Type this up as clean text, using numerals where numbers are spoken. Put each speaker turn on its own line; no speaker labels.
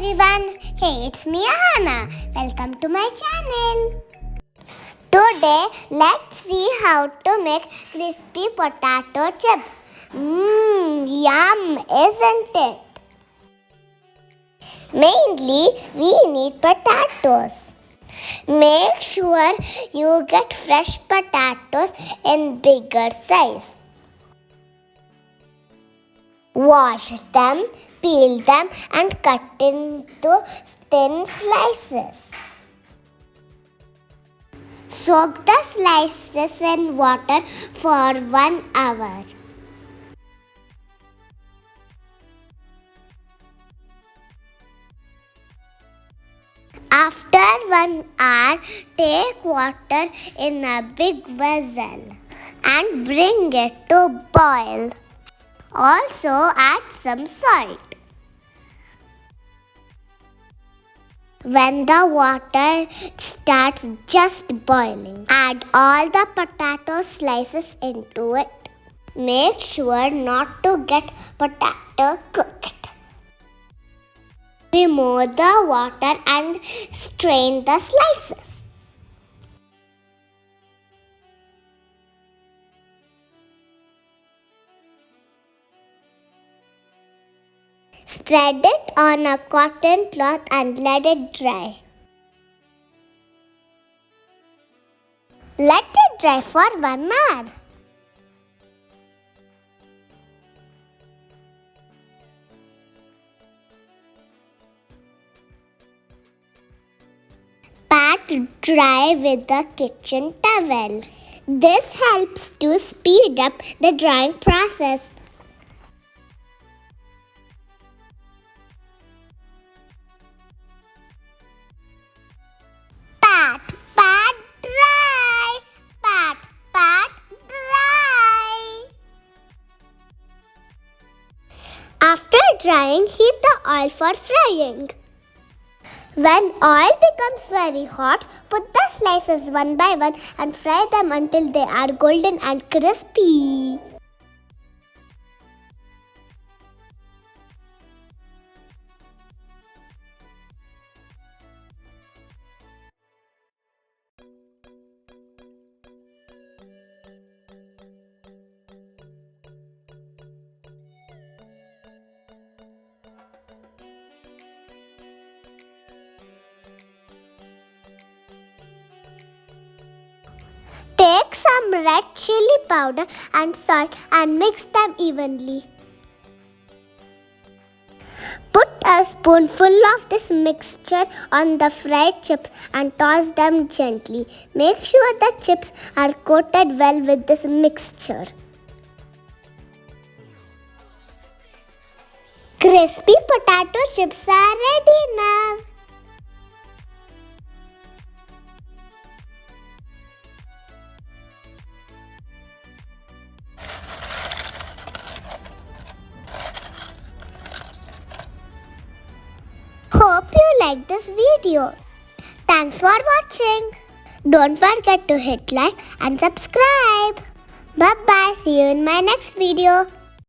everyone, hey, it's me Ahana. Welcome to my channel. Today let's see how to make crispy potato chips. Yum, isn't it? Mainly we need potatoes. Make sure you get fresh potatoes in bigger size. Wash them, peel them and cut into thin slices. Soak the slices in water for 1 hour. After 1 hour, take water in a big vessel and bring it to boil. Also add some salt. When the water starts just boiling, add all the potato slices into it. Make sure not to get potato cooked. Remove the water and strain the slices. Spread it on a cotton cloth and let it dry. Let it dry for 1 hour. Pat dry with a kitchen towel. This helps to speed up the drying process. Pat dry. Pat dry. After drying, heat the oil for frying. When oil becomes very hot, put the slices one by one and fry them until they are golden and crispy. Take some red chili powder and salt and mix them evenly. Put a spoonful of this mixture on the fried chips and toss them gently. Make sure the chips are coated well with this mixture. Crispy potato chips are ready now. Hope you like this video. Thanks for watching. Don't forget to hit like and subscribe. Bye bye. See you in my next video.